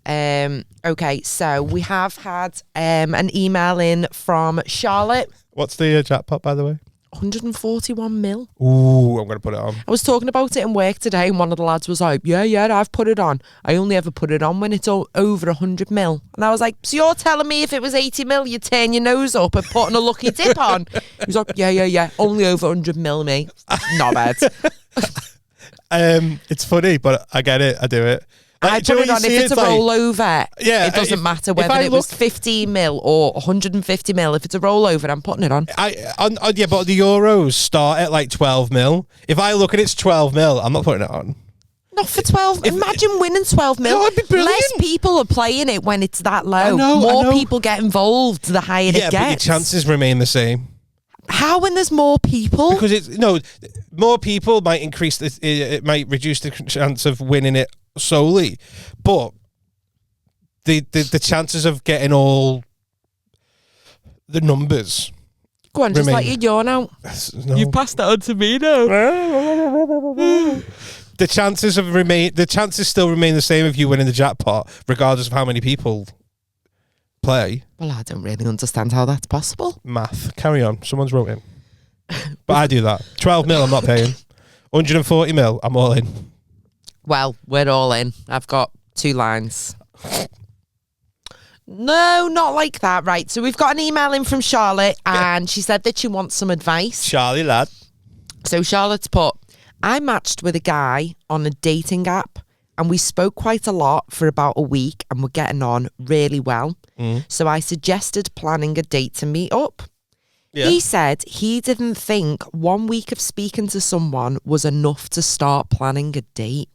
Okay, so we have had an email in from Charlotte. What's the jackpot, by the way? 141 mil. Ooh, I'm going to put it on. I was talking about it in work today, and one of the lads was like, yeah, I've put it on. I only ever put it on when it's over 100 mil. And I was like, so you're telling me if it was 80 mil, you'd turn your nose up and putting a lucky dip on? He was like, yeah, only over 100 mil, mate. Not bad. It's funny, but I get it. I do it. I put it on if it's a rollover. Yeah, it doesn't matter whether it was 15 mil or 150 mil. If it's a rollover, I'm putting it on. Yeah, but the Euros start at like 12 mil. If I look at it's 12 mil, I'm not putting it on. Not for 12. Imagine winning 12 mil. That would be brilliant. Less people are playing it when it's that low. I know. More people get involved, the higher it gets. Yeah, but your chances remain the same. How when there's more people? Because more people might increase this. It might reduce the chance of winning it solely, but the chances of getting all the numbers. Go on, just let you yawn out. No. You passed that on to me now. The chances still remain the same if you win in the jackpot, regardless of how many people play. Well, I don't really understand how that's possible. Math. Carry on. Someone's wrote in. But I do that. 12 mil, I'm not paying. 140 mil, I'm all in. Well, we're all in. I've got 2 lines. No, not like that. Right. So we've got an email in from Charlotte, and she said that she wants some advice. Charlie lad. So Charlotte's put, I matched with a guy on a dating app, and we spoke quite a lot for about a week, and we're getting on really well. So I suggested planning a date to meet up. Yeah. He said he didn't think 1 week of speaking to someone was enough to start planning a date.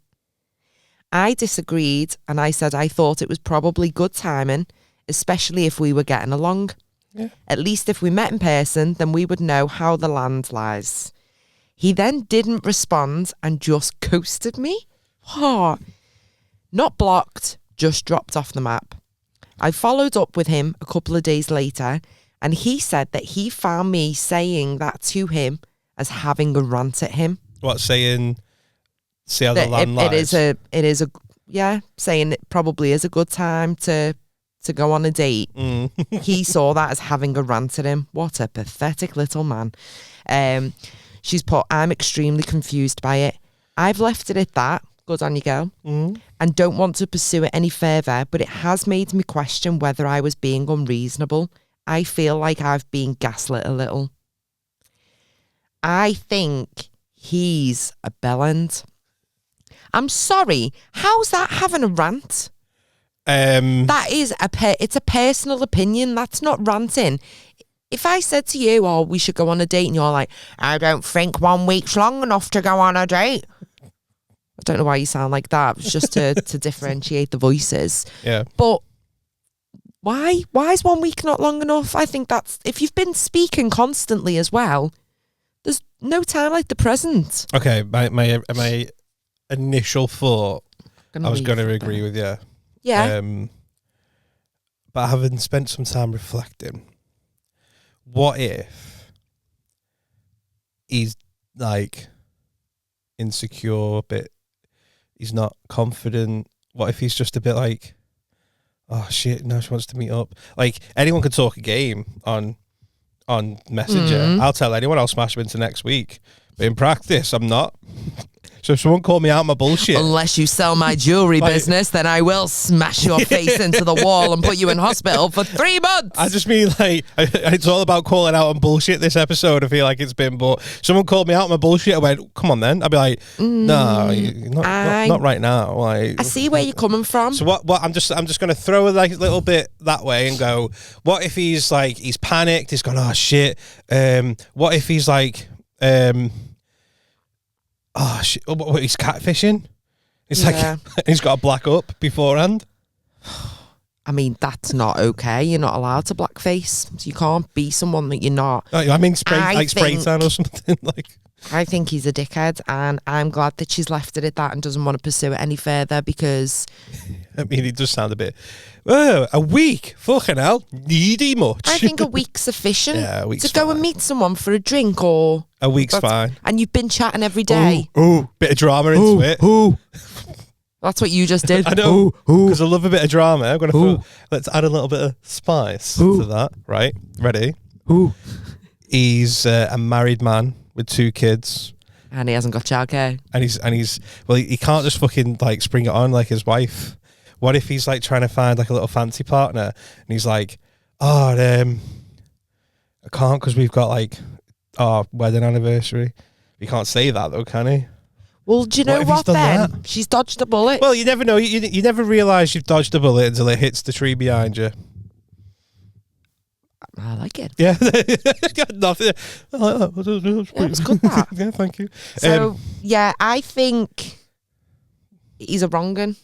I disagreed, and I said I thought it was probably good timing, especially if we were getting along. Yeah. At least if we met in person, then we would know how the land lies. He then didn't respond and just ghosted me. Oh, not blocked, just dropped off the map. I followed up with him a couple of days later, and he said that he found me saying that to him as having a rant at him. What, saying... See how the land lies. It is a saying it probably is a good time to go on a date. He saw that as having a rant at him. What a pathetic little man. She's put, I'm extremely confused by it. I've left it at that. Good on you, girl. And don't want to pursue it any further, but it has made me question whether I was being unreasonable. I feel like I've been gaslit a little. I think he's a bellend. I'm sorry. How's that having a rant? That is it's a personal opinion. That's not ranting. If I said to you, oh, we should go on a date, and you're like, I don't think 1 week's long enough to go on a date. I don't know why you sound like that. It's just to differentiate the voices. Yeah. But why is 1 week not long enough? I think that's, if you've been speaking constantly as well, there's no time like the present. Okay, my initial thought, I was going to agree with you. Yeah. But having spent some time reflecting, what if he's like insecure, but he's not confident? What if he's just a bit like, oh shit, now she wants to meet up? Like, anyone could talk a game on Messenger. I'll tell anyone I'll smash them into next week. But in practice, I'm not. So if someone called me out my bullshit... Unless you sell my jewellery business, then I will smash your face into the wall and put you in hospital for 3 months. I just mean, like, it's all about calling out on bullshit this episode, I feel like it's been, but someone called me out on my bullshit, I went, come on then. I'd be like, no, not right now. Like, I see where you're coming from. So what I'm just going to throw a like, little bit that way and go, what if he's like, he's panicked, he's gone, oh shit. What if he's like... oh shit! He's catfishing. It's like he's got to black up beforehand. I mean, that's not okay. You're not allowed to blackface. So you can't be someone that you're not. I mean, spray tan or something like. I think he's a dickhead, and I'm glad that she's left it at that and doesn't want to pursue it any further because... I mean, he does sound a bit... Oh, a week? Fucking hell. Needy much? I think a week's sufficient. Yeah, a week's to go fine. And meet someone for a drink or... A week's fine. And you've been chatting every day. Ooh, bit of drama into it. Ooh. That's what you just did. I know, because I love a bit of drama. I'm gonna let's add a little bit of spice to that. Right, ready? He's a married man with 2 kids, And he hasn't got childcare. and he's well, he can't just fucking like spring it on like his wife. What if he's like trying to find like a little fancy partner, and he's like, I can't because we've got like our wedding anniversary. He can't say that though, can he? Well, do you know What if he's what done then? that? She's dodged a bullet. Well, you never know. You never realise you've dodged a bullet until it hits the tree behind you. I like it. Yeah, nothing. Yeah, it was good, that. Yeah, thank you. So, yeah, I think he's a wrong un.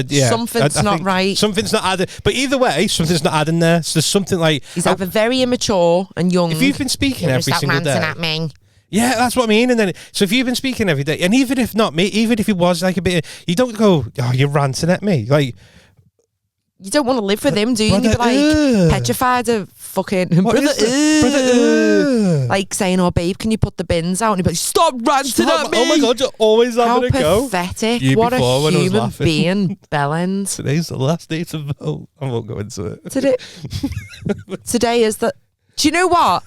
Yeah, Something's I not think right. Something's not added. But either way, something's not adding there. So there's something like He's either very immature and young. if you've been speaking every stop single ranting day. at me. Yeah, that's what I mean. And then, so if you've been speaking every day, and even if not me, even if it was like a bit, you don't go, oh, you're ranting at me. Like, You don't want to live with him, do you? And brother, you'd be like, ugh. petrified of fucking What brother, is it? Brother, ugh. like saying, "Oh, babe, can you put the bins out?" And he'd be like, "Stop ranting at me!" Oh my god, you're always How having a go. pathetic! You What a before when I was human laughing. being, Bellend. Today's the last day to vote. I won't go into it. Today is the. Do you know what?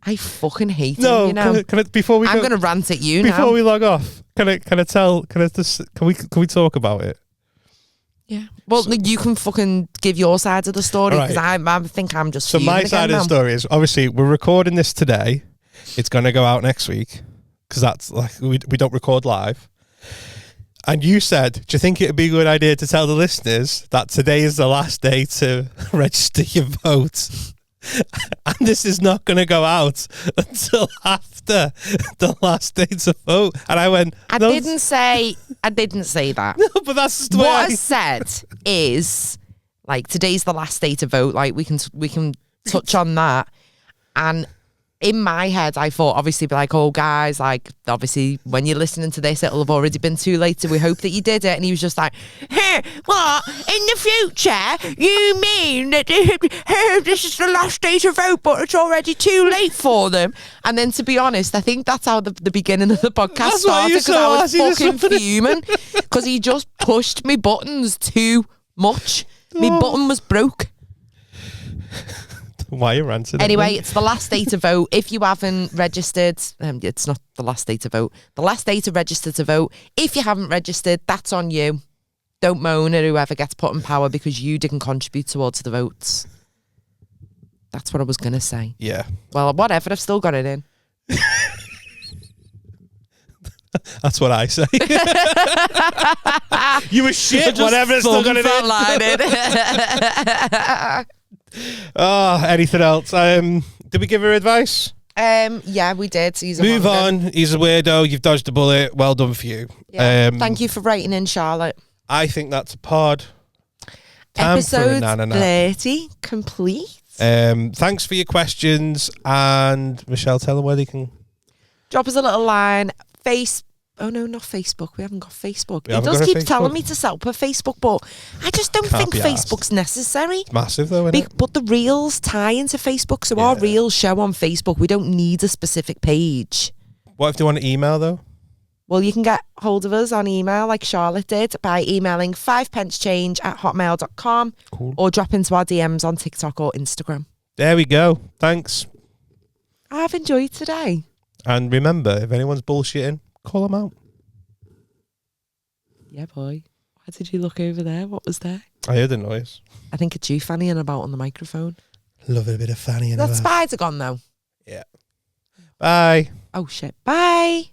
I fucking hate No, him. You know, can I, before we I'm go, going to rant at you before now. we log off, can we talk about it? Yeah. Well, you can fucking give your side of the story because Alright. I think I'm just. So my fuming side again of the now. story is obviously we're recording this today. It's going to go out next week because that's like we don't record live. And you said, do you think it would be a good idea to tell the listeners that today is the last day to register your vote? And this is not going to go out until after the last day to vote. And I went, I didn't say that. No, but that's just the way What I said is like today's the last day to vote. Like we can touch on that. And in my head, I thought obviously be like, oh guys, like obviously when you're listening to this, it'll have already been too late. So we hope that you did it. And he was just like, hey, what? In the future, you mean that this is the last day to vote, but it's already too late for them? And then to be honest, I think that's how the beginning of the podcast That's why started you because I was so arsey this fucking fuming because he just pushed me buttons too much. My button was broke. Why are you ranting? at Anyway, me? it's the last day to vote. If you haven't registered, it's not the last day to vote. The last day to register to vote. If you haven't registered, that's on you. Don't moan at whoever gets put in power because you didn't contribute towards the votes. That's what I was going to say. Yeah. Well, whatever. I've still got it in. That's what I say. You were shit, whatever, it's still got it in. Oh, anything else? Did we give her advice? Yeah, we did. He's a Move wonder. on. He's a weirdo. You've dodged a bullet. Well done for you. Yeah. Thank you for writing in, Charlotte. I think that's a pod. Time for a Episode na-na-na. 30 complete. Thanks for your questions. And Michelle, tell them where they can. Drop us a little line. Oh no, not Facebook. We haven't got Facebook. We He haven't does got a keep telling Facebook. me to set up a Facebook, but I just don't Can't think be arsed. Facebook's necessary. It's massive though, isn't it? But the reels tie into Facebook, so our Yeah. reels show on Facebook. We don't need a specific page. What if they want to email though? Well, you can get hold of us on email like Charlotte did by emailing 5pencechange@hotmail.com Cool. or drop into our DMs on TikTok or Instagram. There we go. Thanks. I've enjoyed today. And remember, if anyone's bullshitting, call them out. Yeah, boy. Why did you look over there? What was there? I heard the noise. I think it's you fannying about on the microphone. Love a bit of Fanny in That the spider gone though. Yeah. Bye. Oh shit. Bye.